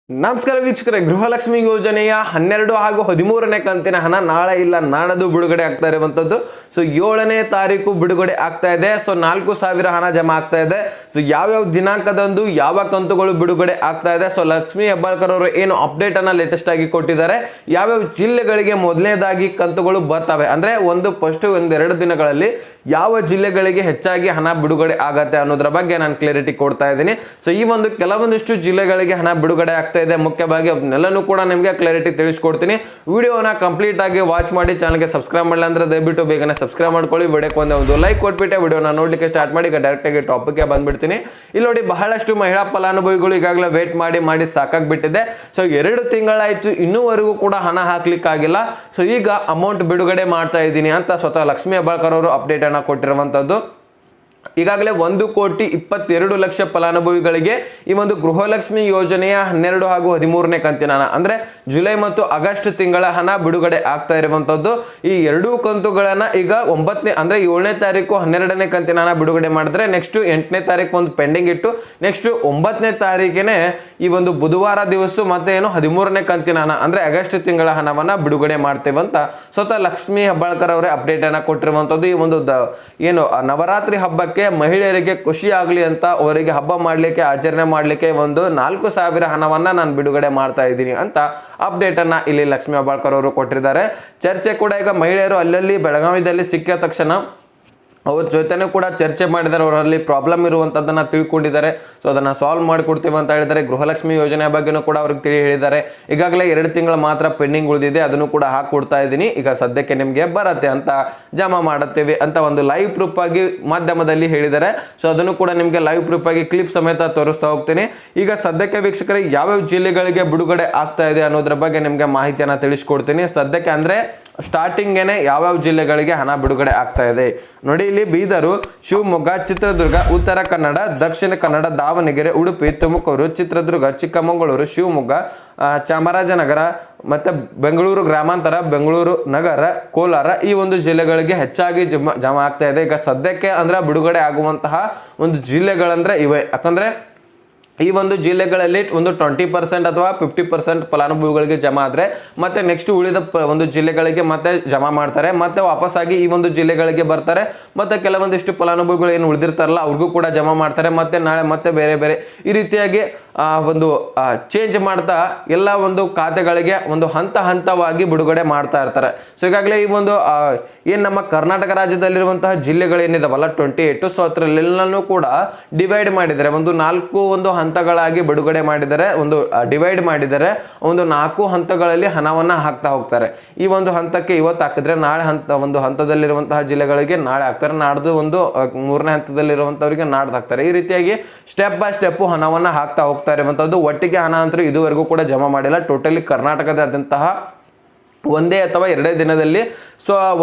ನಮಸ್ಕಾರ ವೀಕ್ಷಕರೇ, ಗೃಹಲಕ್ಷ್ಮಿ ಯೋಜನೆಯ 12 ಹಾಗೂ 13ನೇ ಕಂತಿನ ಹಣ ನಾಳೆ ಇಲ್ಲ ನಾಡದು ಬಿಡುಗಡೆ ಆಗ್ತಾ ಇರುವಂತದ್ದು. ಸೊ 7ನೇ ತಾರೀಕು ಬಿಡುಗಡೆ ಆಗ್ತಾ ಇದೆ. ಸೊ 4,000 ಹಣ ಜಮಾ ಆಗ್ತಾ ಇದೆ. ಸೊ ಯಾವ ದಿನಾಂಕದಂದು ಯಾವ ಕಂತುಗಳು ಬಿಡುಗಡೆ ಆಗ್ತಾ ಇದೆ. ಸೊ ಲಕ್ಷ್ಮಿ ಹೆಬ್ಬಾಳ್ಕರ್ ಅವರು ಏನು ಅಪ್ಡೇಟ್ ಅನ್ನ ಲೇಟೆಸ್ಟ್ ಆಗಿ ಕೊಟ್ಟಿದ್ದಾರೆ, ಯಾವ್ಯಾವ ಜಿಲ್ಲೆಗಳಿಗೆ ಮೊದಲನೇದಾಗಿ ಕಂತುಗಳು ಬರ್ತವೆ ಅಂದ್ರೆ ಫಸ್ಟ್ ಒಂದೆರಡು ದಿನಗಳಲ್ಲಿ ಯಾವ ಜಿಲ್ಲೆಗಳಿಗೆ ಹೆಚ್ಚಾಗಿ ಹಣ ಬಿಡುಗಡೆ ಆಗತ್ತೆ ಅನ್ನೋದ್ರ ಬಗ್ಗೆ ನಾನು ಕ್ಲಾರಿಟಿ ಕೊಡ್ತಾ ಇದ್ದೀನಿ. ಸೊ ಈ ಕೆಲವೊಂದಿಷ್ಟು ಜಿಲ್ಲೆಗಳಿಗೆ ಹಣ ಬಿಡುಗಡೆ ಆಗ್ತಾ ಇದೆ, ಮುಖ್ಯವಾಗಿ ಅದನ್ನೆಲ್ಲನೂ ಕೂಡ ನಿಮಗೆ ಕ್ಲಾರಿಟಿ ತಿಳಿಸ್ಕೊಡ್ತೀನಿ. ವಿಡಿಯೋನ ಕಂಪ್ಲೀಟ್ ಆಗಿ ವಾಚ್ ಮಾಡಿ, ಚಾನಲ್ಗೆ ಸಬ್ಸ್ಕ್ರೈಬ್ ಮಾಡಿಲ್ಲ ಅಂದ್ರೆ ದಯವಿಟ್ಟು ಬೇಗನೆ ಸಬ್ಸ್ಕ್ರೈಬ್ ಮಾಡ್ಕೊಳ್ಳಿ. ವಿಡಿಯೋಕ್ಕೆ ಒಂದು ಲೈಕ್ ಕೊಟ್ಬಿಟ್ಟೆ ವಿಡಿಯೋನ ನೋಡ್ಲಿಕ್ಕೆ ಸ್ಟಾರ್ಟ್ ಮಾಡಿ. ಈಗ ಡೈರೆಕ್ಟ್ ಆಗಿ ಟಾಪಿಕ್ಗೆ ಬಂದ್ಬಿಡ್ತೀನಿ. ಇಲ್ಲಿ ನೋಡಿ, ಬಹಳಷ್ಟು ಮಹಿಳಾ ಫಲಾನುಭವಿಗಳು ಈಗಾಗಲೇ ವೇಟ್ ಮಾಡಿ ಸಾಕಾಗ್ಬಿಟ್ಟಿದೆ. ಸೊ 2 ತಿಂಗಳಾಯ್ತು, ಇನ್ನೂವರೆಗೂ ಕೂಡ ಹಣ ಹಾಕ್ಲಿಕ್ಕಾಗಿಲ್ಲ. ಸೊ ಈಗ ಅಮೌಂಟ್ ಬಿಡುಗಡೆ ಮಾಡ್ತಾ ಇದ್ದೀನಿ ಅಂತ ಸ್ವತಃ ಲಕ್ಷ್ಮಿ ಹೆಬ್ಬಾಳ್ಕರ್ ಅವರು ಅಪ್ಡೇಟ್ ಅನ್ನ ಕೊಟ್ಟಿರುವಂತದ್ದು. ಈಗಾಗಲೇ 1,22,00,000 ಫಲಾನುಭವಿಗಳಿಗೆ ಈ ಗೃಹಲಕ್ಷ್ಮಿ ಯೋಜನೆಯ 12 ಹಾಗೂ 13ನೇ ಕಂತಿನ ಹಣ ಅಂದ್ರೆ ಜುಲೈ ಮತ್ತು ಆಗಸ್ಟ್ ತಿಂಗಳ ಹಣ ಬಿಡುಗಡೆ ಆಗ್ತಾ ಇರುವಂತದ್ದು. ಈ 2 ಕಂತುಗಳನ್ನ ಈಗ 7ನೇ ತಾರೀಕು 12ನೇ ಕಂತಿನ ಹಣ ಬಿಡುಗಡೆ ಮಾಡಿದ್ರೆ ನೆಕ್ಸ್ಟ್ 8ನೇ ತಾರೀಕು ಪೆಂಡಿಂಗ್ ಇಟ್ಟು ನೆಕ್ಸ್ಟ್ 9ನೇ ತಾರೀಕಿನೇ ಈ ಬುಧವಾರ ದಿವಸ ಮತ್ತೆ 13ನೇ ಕಂತಿನ ಹಣ ಅಂದ್ರೆ ಆಗಸ್ಟ್ ತಿಂಗಳ ಹಣವನ್ನ ಬಿಡುಗಡೆ ಮಾಡ್ತೇವೆ ಅಂತ ಸ್ವತಃ ಲಕ್ಷ್ಮಿ ಹೆಬ್ಬಾಳ್ಕರ್ ಅವರೇ ಅಪ್ಡೇಟ್ ಅನ್ನ ಕೊಟ್ಟಿರುವಂತದ್ದು. ಈ ನವರಾತ್ರಿ ಹಬ್ಬಕ್ಕೆ ಮಹಿಳೆಯರಿಗೆ ಖುಷಿ ಆಗಲಿ ಅಂತ ಅವರಿಗೆ ಹಬ್ಬ ಮಾಡ್ಲಿಕ್ಕೆ ಆಚರಣೆ ಮಾಡ್ಲಿಕ್ಕೆ 4,000 ಹಣವನ್ನ ನಾನು ಬಿಡುಗಡೆ ಮಾಡ್ತಾ ಇದ್ದೀನಿ ಅಂತ ಅಪ್ಡೇಟ್ ಅನ್ನ ಇಲ್ಲಿ ಲಕ್ಷ್ಮಿ ಹೆಬ್ಬಾಳ್ಕರ್ ಅವರು ಕೊಟ್ಟಿದ್ದಾರೆ. ಚರ್ಚೆ ಕೂಡ ಈಗ ಮಹಿಳೆಯರು ಅಲ್ಲಲ್ಲಿ ಬೆಳಗಾವಿಯಲ್ಲಿ ಸಿಕ್ಕ ತಕ್ಷಣ ಅವ್ರ ಜೊತೆನೂ ಕೂಡ ಚರ್ಚೆ ಮಾಡಿದ್ದಾರೆ, ಅವರಲ್ಲಿ ಪ್ರಾಬ್ಲಮ್ ಇರುವಂತದ್ದನ್ನ ತಿಳ್ಕೊಂಡಿದ್ದಾರೆ. ಸೊ ಅದನ್ನ ಸಾಲ್ವ್ ಮಾಡಿಕೊಡ್ತೀವಿ ಅಂತ ಹೇಳಿದ್ದಾರೆ. ಗೃಹಲಕ್ಷ್ಮಿ ಯೋಜನೆ ಬಗ್ಗೆನೂ ಕೂಡ ಅವ್ರಿಗೆ ಹೇಳಿದ್ದಾರೆ. ಈಗಾಗಲೇ 2 ತಿಂಗಳು ಮಾತ್ರ ಪೆಂಡಿಂಗ್ ಉಳಿದಿದೆ, ಅದನ್ನು ಕೂಡ ಹಾಕೊಡ್ತಾ ಇದ್ದೀನಿ. ಈಗ ಸದ್ಯಕ್ಕೆ ನಿಮ್ಗೆ ಬರತ್ತೆ ಅಂತ ಜಮಾ ಮಾಡುತ್ತೇವೆ ಅಂತ ಲೈವ್ ಪ್ರೂಫ್ ಆಗಿ ಮಾಧ್ಯಮದಲ್ಲಿ ಹೇಳಿದ್ದಾರೆ. ಸೊ ಅದನ್ನು ಕೂಡ ನಿಮ್ಗೆ ಲೈವ್ ಪ್ರೂಫ್ ಆಗಿ ಕ್ಲಿಪ್ ಸಮೇತ ತೋರಿಸ್ತಾ ಹೋಗ್ತೀನಿ. ಈಗ ಸದ್ಯಕ್ಕೆ ವೀಕ್ಷಕರಿಗೆ ಯಾವ್ಯಾವ ಜಿಲ್ಲೆಗಳಿಗೆ ಬಿಡುಗಡೆ ಆಗ್ತಾ ಇದೆ ಅನ್ನೋದ್ರ ಬಗ್ಗೆ ನಿಮ್ಗೆ ಮಾಹಿತಿಯನ್ನ ತಿಳಿಸ್ಕೊಡ್ತೀನಿ. ಸದ್ಯಕ್ಕೆ ಅಂದ್ರೆ ಸ್ಟಾರ್ಟಿಂಗ್ ಯಾವ್ಯಾವ ಜಿಲ್ಲೆಗಳಿಗೆ ಹಣ ಬಿಡುಗಡೆ ಆಗ್ತಾ ಇದೆ ನೋಡಿ. ಇಲ್ಲಿ ಬೀದರು, ಶಿವಮೊಗ್ಗ, ಚಿತ್ರದುರ್ಗ, ಉತ್ತರ ಕನ್ನಡ, ದಕ್ಷಿಣ ಕನ್ನಡ, ದಾವಣಗೆರೆ, ಉಡುಪಿ, ತುಮಕೂರು, ಚಿತ್ರದುರ್ಗ, ಚಿಕ್ಕಮಗಳೂರು, ಶಿವಮೊಗ್ಗ, ಚಾಮರಾಜನಗರ ಮತ್ತೆ ಬೆಂಗಳೂರು ಗ್ರಾಮಾಂತರ, ಬೆಂಗಳೂರು ನಗರ, ಕೋಲಾರ ಈ ಜಿಲ್ಲೆಗಳಿಗೆ ಹೆಚ್ಚಾಗಿ ಜಮಾ ಆಗ್ತಾ ಇದೆ. ಈಗ ಸದ್ಯಕ್ಕೆ ಅಂದ್ರೆ ಬಿಡುಗಡೆ ಆಗುವಂತಹ ಜಿಲ್ಲೆಗಳಂದ್ರೆ ಇವೆ. ಯಾಕಂದ್ರೆ ಈ ಜಿಲ್ಲೆಗಳಲ್ಲಿ 20% ಅಥವಾ 50% ಫಲಾನುಭವಿಗಳಿಗೆ ಜಮಾ ಆದ್ರೆ ಮತ್ತೆ ನೆಕ್ಸ್ಟ್ ಉಳಿದ ಜಿಲ್ಲೆಗಳಿಗೆ ಮತ್ತೆ ಜಮಾ ಮಾಡ್ತಾರೆ, ಮತ್ತೆ ವಾಪಸ್ಸಾಗಿ ಈ ಜಿಲ್ಲೆಗಳಿಗೆ ಬರ್ತಾರೆ. ಮತ್ತೆ ಕೆಲವೊಂದಿಷ್ಟು ಫಲಾನುಭವಿಗಳು ಏನು ಉಳಿದಿರ್ತಾರಲ್ಲ ಅವ್ರಿಗೂ ಕೂಡ ಜಮಾ ಮಾಡ್ತಾರೆ. ಮತ್ತೆ ನಾಳೆ ಮತ್ತೆ ಬೇರೆ ಈ ರೀತಿಯಾಗಿ ಚೇಂಜ್ ಮಾಡ್ತಾ ಎಲ್ಲ ಖಾತೆಗಳಿಗೆ ಹಂತವಾಗಿ ಬಿಡುಗಡೆ ಮಾಡ್ತಾ ಇರ್ತಾರೆ. ಸೊ ಈಗಾಗಲೇ ಈ ಏನ್ ನಮ್ಮ ಕರ್ನಾಟಕ ರಾಜ್ಯದಲ್ಲಿರುವಂತಹ ಜಿಲ್ಲೆಗಳೇನಿದಾವಲ್ಲ 28, ಸೊ ಅದರಲ್ಲೆಲ್ಲನೂ ಕೂಡ ಡಿವೈಡ್ ಮಾಡಿದ್ದಾರೆ. 4 ಹಂತಗಳಾಗಿ ಬಿಡುಗಡೆ ಮಾಡಿದ್ದಾರೆ, ಡಿವೈಡ್ ಮಾಡಿದ್ದಾರೆ. 4 ಹಂತಗಳಲ್ಲಿ ಹಣವನ್ನ ಹಾಕ್ತಾ ಹೋಗ್ತಾರೆ. ಈ ಹಂತಕ್ಕೆ ಇವತ್ತು ಹಾಕಿದ್ರೆ ನಾಳೆ ಹಂತದಲ್ಲಿರುವಂತಹ ಜಿಲ್ಲೆಗಳಿಗೆ ನಾಳೆ ಹಾಕ್ತಾರೆ, ನಾಡ್ದು 3ನೇ ಹಂತದಲ್ಲಿರುವಂತವರಿಗೆ ನಾಡ್ದು ಹಾಕ್ತಾರೆ. ಈ ರೀತಿಯಾಗಿ ಸ್ಟೆಪ್ ಬೈ ಸ್ಟೆಪ್ ಹಣವನ್ನ ಹಾಕ್ತಾ ಹೋಗ್ತಾರೆ. ಒಟ್ಟಿಗೆ ಹಣ ಅಂತೂ ಇದುವರೆಗೂ ಕೂಡ ಜಮಾ ಮಾಡಿಲ್ಲ. ಟೋಟಲಿ ಕರ್ನಾಟಕದಾದ್ಯಂತಹ ಒಂದೇ ಅಥವಾ 2 ದಿನದಲ್ಲಿ ಸೊ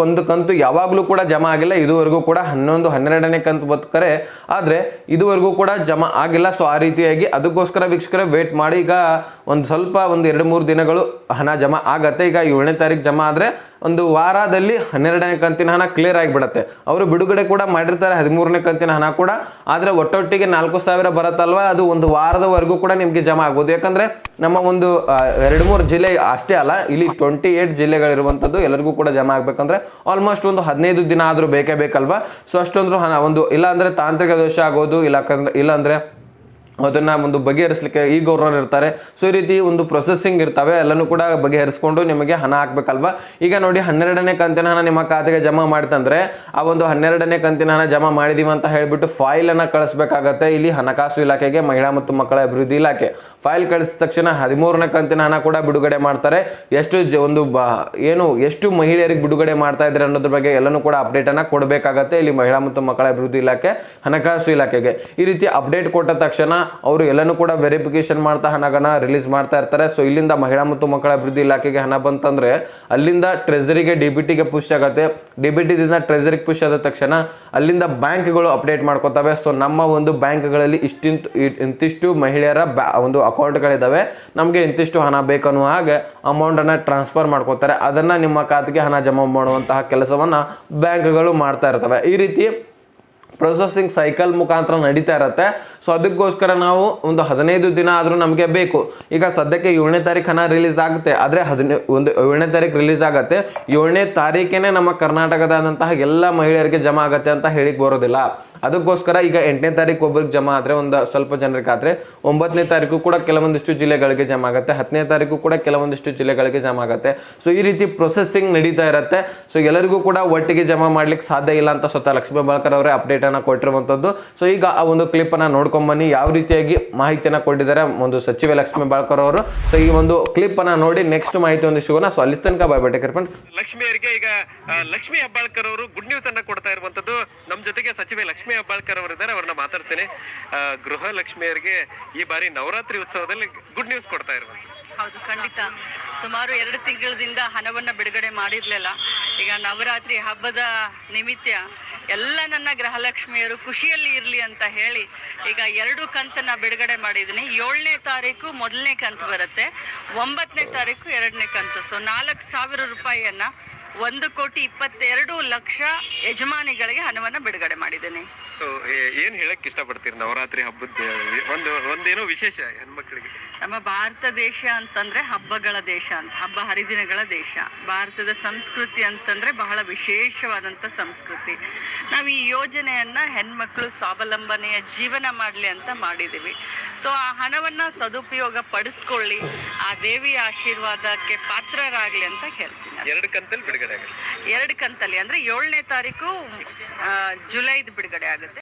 ಕಂತು ಯಾವಾಗಲೂ ಕೂಡ ಜಮಾ ಆಗಿಲ್ಲ. ಇದುವರೆಗೂ ಕೂಡ 11, 12ನೇ ಕಂತು ಬದುಕರೆ ಆದ್ರೆ ಇದುವರೆಗೂ ಕೂಡ ಜಮಾ ಆಗಿಲ್ಲ. ಸೊ ಆ ರೀತಿಯಾಗಿ ಅದಕ್ಕೋಸ್ಕರ ವೀಕ್ಷಕರೇ ವೇಟ್ ಮಾಡಿ. ಈಗ ಸ್ವಲ್ಪ 2-3 ದಿನಗಳು ಹಣ ಜಮಾ ಆಗತ್ತೆ. ಈಗ 7ನೇ ತಾರೀಕು ಜಮಾ ಆದ್ರೆ ವಾರದಲ್ಲಿ 12ನೇ ಕಂತಿನ ಹಣ ಕ್ಲಿಯರ್ ಆಗಿಬಿಡತ್ತೆ. ಅವರು ಬಿಡುಗಡೆ ಕೂಡ ಮಾಡಿರ್ತಾರೆ 13ನೇ ಕಂತಿನ ಹಣ ಕೂಡ. ಆದ್ರೆ ಒಟ್ಟೊಟ್ಟಿಗೆ 4,000 ಬರುತ್ತಲ್ವಾ, ಅದು ವಾರದವರೆಗೂ ಕೂಡ ನಿಮ್ಗೆ ಜಮಾ ಆಗ್ಬೋದು. ಯಾಕಂದ್ರೆ ನಮ್ಮ 2-3 ಜಿಲ್ಲೆ ಅಷ್ಟೇ ಅಲ್ಲ, ಇಲ್ಲಿ 28 ಜಿಲ್ಲೆಗಳಿರುವಂತದ್ದು ಎಲ್ಲರಿಗೂ ಕೂಡ ಜಮಾ ಆಗ್ಬೇಕಂದ್ರೆ ಆಲ್ಮೋಸ್ಟ್ 15 ದಿನ ಆದ್ರೂ ಬೇಕಲ್ವಾ. ಸೊ ಅಷ್ಟೊಂದು ಹಣ ಇಲ್ಲ ಅಂದ್ರೆ ತಾಂತ್ರಿಕ ದೋಷ ಆಗೋದು, ಇಲ್ಲ ಅಂದ್ರೆ ಅದನ್ನ ಬಗೆಹರಿಸಲಿಕ್ಕೆ ಈ ಗವರ್ನರ್ ಇರ್ತಾರೆ. ಸೊ ಈ ರೀತಿ ಪ್ರೊಸೆಸಿಂಗ್ ಇರ್ತವೆ, ಎಲ್ಲನೂ ಕೂಡ ಬಗೆಹರಿಸ್ಕೊಂಡು ನಿಮಗೆ ಹಣ ಹಾಕ್ಬೇಕಲ್ವಾ. ಈಗ ನೋಡಿ, 12ನೇ ಕಂತಿನ ಹಣ ನಿಮ್ಮ ಖಾತೆಗೆ ಜಮಾ ಮಾಡ್ತಂದ್ರೆ ಆ 12ನೇ ಕಂತಿನ ಹಣ ಜಮಾ ಮಾಡಿದೀವಿ ಅಂತ ಹೇಳ್ಬಿಟ್ಟು ಫೈಲ್ ಅನ್ನ ಕಳಿಸ್ಬೇಕಾಗತ್ತೆ. ಇಲ್ಲಿ ಹಣಕಾಸು ಇಲಾಖೆಗೆ, ಮಹಿಳಾ ಮತ್ತು ಮಕ್ಕಳ ಅಭಿವೃದ್ಧಿ ಇಲಾಖೆ ಫೈಲ್ ಕಳಿಸಿದ ತಕ್ಷಣ 13ನೇ ಕಂತಿನ ಹಣ ಕೂಡ ಬಿಡುಗಡೆ ಮಾಡ್ತಾರೆ. ಎಷ್ಟು ಮಹಿಳೆಯರಿಗೆ ಬಿಡುಗಡೆ ಮಾಡ್ತಾ ಇದ್ದಾರೆ ಅನ್ನೋದ್ರ ಬಗ್ಗೆ ಎಲ್ಲನೂ ಕೂಡ ಅಪ್ಡೇಟ್ ಅನ್ನ ಕೊಡಬೇಕಾಗತ್ತೆ ಇಲ್ಲಿ ಮಹಿಳಾ ಮತ್ತು ಮಕ್ಕಳ ಅಭಿವೃದ್ಧಿ ಇಲಾಖೆ, ಹಣಕಾಸು ಇಲಾಖೆಗೆ. ಈ ರೀತಿ ಅಪ್ಡೇಟ್ ಕೊಟ್ಟ ತಕ್ಷಣ ಅವರು ಎಲ್ಲನೂ ಕೂಡ ವೆರಿಫಿಕೇಶನ್ ಮಾಡ್ತಾ ಹಣಗಳನ್ನ ರಿಲೀಸ್ ಮಾಡ್ತಾ ಇರ್ತಾರೆ. ಸೊ ಇಲ್ಲಿಂದ ಮಹಿಳಾ ಮತ್ತು ಮಕ್ಕಳ ಅಭಿವೃದ್ಧಿ ಇಲಾಖೆಗೆ ಹಣ ಬಂತಂದ್ರೆ ಅಲ್ಲಿಂದ ಟ್ರೆಜರಿಗೆ, ಡಿಬಿಟಿಗೆ ಪುಷ್ ಆಗುತ್ತೆ. ಡಿಬಿಟಿದಿಂದ ಟ್ರೆಜರಿಗೆ ಪುಷ್ ಆದ ತಕ್ಷಣ ಅಲ್ಲಿಂದ ಬ್ಯಾಂಕ್ಗಳು ಅಪ್ಡೇಟ್ ಮಾಡ್ಕೋತವೆ. ಸೊ ನಮ್ಮ ಬ್ಯಾಂಕ್ಗಳಲ್ಲಿ ಇಂತಿಷ್ಟು ಮಹಿಳೆಯರ ಅಕೌಂಟ್ಗಳಿದಾವೆ, ನಮಗೆ ಇಂತಿಷ್ಟು ಹಣ ಬೇಕನ್ನುವ ಹಾಗೆ ಅಮೌಂಟ್ ಅನ್ನ ಟ್ರಾನ್ಸ್ಫರ್ ಮಾಡ್ಕೋತಾರೆ. ಅದನ್ನ ನಿಮ್ಮ ಖಾತೆಗೆ ಹಣ ಜಮಾ ಮಾಡುವಂತಹ ಕೆಲಸವನ್ನ ಬ್ಯಾಂಕ್ಗಳು ಮಾಡ್ತಾ ಇರ್ತವೆ. ಈ ರೀತಿ ಪ್ರೊಸೆಸಿಂಗ್ ಸೈಕಲ್ ಮುಖಾಂತರ ನಡೀತಾ ಇರುತ್ತೆ. ಸೊ ಅದಕ್ಕೋಸ್ಕರ ನಾವು ಒಂದು 15 ದಿನ ಆದರೂ ನಮಗೆ ಬೇಕು. ಈಗ ಸದ್ಯಕ್ಕೆ 7ನೇ ತಾರೀಕು ಹಣ ರಿಲೀಸ್ ಆಗುತ್ತೆ, ಆದರೆ 7ನೇ ತಾರೀಕು ರಿಲೀಸ್ ಆಗುತ್ತೆ, 7ನೇ ತಾರೀಕೇನೆ ನಮ್ಮ ಕರ್ನಾಟಕದಾದಂತಹ ಎಲ್ಲ ಮಹಿಳೆಯರಿಗೆ ಜಮಾ ಆಗುತ್ತೆ ಅಂತ ಹೇಳಿಕ್ ಬರೋದಿಲ್ಲ. ಅದಕ್ಕೋಸ್ಕರ ಈಗ 8ನೇ ತಾರೀಕು ಒಬ್ಬರಿಗೆ ಜಮಾ ಆದರೆ ಒಂದು ಸ್ವಲ್ಪ ಜನರಿಗೆ ಆದರೆ 9ನೇ ತಾರೀಕು ಕೂಡ ಕೆಲವೊಂದಿಷ್ಟು ಜಿಲ್ಲೆಗಳಿಗೆ ಜಮಾ ಆಗುತ್ತೆ, 10ನೇ ತಾರೀಕು ಕೂಡ ಕೆಲವೊಂದಿಷ್ಟು ಜಿಲ್ಲೆಗಳಿಗೆ ಜಮಾ ಆಗುತ್ತೆ. ಸೊ ಈ ರೀತಿ ಪ್ರೊಸೆಸಿಂಗ್ ನಡೀತಾ ಇರುತ್ತೆ. ಸೊ ಎಲ್ಲರಿಗೂ ಕೂಡ ಒಟ್ಟಿಗೆ ಜಮಾ ಮಾಡ್ಲಿಕ್ಕೆ ಸಾಧ್ಯ ಇಲ್ಲ ಅಂತ ಸ್ವತಃ ಲಕ್ಷ್ಮೀ ಹೆಬ್ಬಾಳ್ಕರ್ ಅವರೇ ಅಪ್ಡೇಟ್ ಅನ್ನ ಕೊಟ್ಟಿರುವಂತದ್ದು. ಸೊ ಈಗ ಆ ಒಂದು ಕ್ಲಿಪ್ ಅನ್ನ ನೋಡ್ಕೊಂಡ್ ಬನ್ನಿ, ಯಾವ ರೀತಿಯಾಗಿ ಮಾಹಿತಿಯನ್ನ ಕೊಟ್ಟಿದ್ದಾರೆ ಒಂದು ಸಚಿವೆ ಲಕ್ಷ್ಮೀ ಹೆಬ್ಬಾಳ್ಕರ್ ಅವರು. ಸೊ ಈ ಒಂದು ಕ್ಲಿಪ್ ಅನ್ನ ನೋಡಿ ನೆಕ್ಸ್ಟ್ ಮಾಹಿತಿ ಒಂದು ಸಿಗೋಣ. ಸೊ ಅಲ್ಲಿ ತನಕ ಬಾಯ್ ಬಾಯ್ ಫ್ರೆಂಡ್ಸ್. ಲಕ್ಷ್ಮಿಯರಿಗೆ ಈಗ ಲಕ್ಷ್ಮೀ ಹೆಬ್ಬಾಳ್ಕರ್ ಅವರು ಗುಡ್ ನ್ಯೂಸ್ ಅನ್ನ ಕೊಡ್ತಾ ಇರುವಂತದ್ದು. ನಮ್ಮ ಜೊತೆಗೆ ಸಚಿವೆ ಲಕ್ಷ್ಮೀ ಹೆಬ್ಬಾಳ್ಕರ್ ಅವರು ಇದ್ದಾರೆ, ಅವ್ರನ್ನ ಮಾತಾಡ್ತೇನೆ. ಗೃಹ ಲಕ್ಷ್ಮಿಯರಿಗೆ ಈ ಬಾರಿ ನವರಾತ್ರಿ ಉತ್ಸವದಲ್ಲಿ ಗುಡ್ ನ್ಯೂಸ್ ಕೊಡ್ತಾ ಇರುವಂತದ್ದು. ಹೌದು, ಖಂಡಿತ. ಸುಮಾರು 2 ತಿಂಗಳಿಂದ ಹಣವನ್ನ ಬಿಡುಗಡೆ ಮಾಡಿರ್ಲಿಲ್ಲ. ಈಗ ನವರಾತ್ರಿ ಹಬ್ಬದ ನಿಮಿತ್ತ ಎಲ್ಲ ನನ್ನ ಗೃಹಲಕ್ಷ್ಮಿಯರು ಖುಷಿಯಲ್ಲಿ ಇರ್ಲಿ ಅಂತ ಹೇಳಿ ಈಗ 2 ಕಂತನ್ನ ಬಿಡುಗಡೆ ಮಾಡಿದ್ದೀನಿ. 7ನೇ ತಾರೀಕು 1ನೇ ಕಂತು ಬರುತ್ತೆ, 9ನೇ ತಾರೀಕು 2ನೇ ಕಂತು. ಸೊ 4,000 ರೂಪಾಯಿಯನ್ನ 1,22,00,000 ಯಜಮಾನಿಗಳಿಗೆ ಹಣವನ್ನ ಬಿಡುಗಡೆ ಮಾಡಿದ್ದೇನೆ. ಸೊ ಏನ್ ಹೇಳಕ್ ಇಷ್ಟಪಡ್ತೀರಿ ನವರಾತ್ರಿ ಹಬ್ಬದ ಒಂದೇನೋ ವಿಶೇಷ ಹೆಣ್ಮಕ್ಳಿಗೆ? ನಮ್ಮ ಭಾರತ ದೇಶ ಅಂತಂದ್ರೆ ಹಬ್ಬಗಳ ದೇಶ ಅಂತ, ಹಬ್ಬ ಹರಿದಿನಗಳ ದೇಶ. ಭಾರತದ ಸಂಸ್ಕೃತಿ ಅಂತಂದ್ರೆ ಬಹಳ ವಿಶೇಷವಾದಂತ ಸಂಸ್ಕೃತಿ. ನಾವು ಈ ಯೋಜನೆಯನ್ನ ಹೆಣ್ಮಕ್ಳು ಸ್ವಾವಲಂಬನೆಯ ಜೀವನ ಮಾಡ್ಲಿ ಅಂತ ಮಾಡಿದೀವಿ. ಸೊ ಆ ಹಣವನ್ನ ಸದುಪಯೋಗ ಪಡಿಸ್ಕೊಳ್ಳಿ, ಆ ದೇವಿಯ ಆಶೀರ್ವಾದಕ್ಕೆ ಪಾತ್ರರಾಗ್ಲಿ ಅಂತ ಹೇಳ್ತೀನಿ. 2 ಕಂತಲ್ಲಿ ಬಿಡುಗಡೆ ಆಗುತ್ತೆ. 2 ಕಂತಲ್ಲಿ ಅಂದ್ರೆ 7ನೇ ತಾರೀಕು ಜುಲೈದು ಬಿಡುಗಡೆ ಆಗುತ್ತೆ.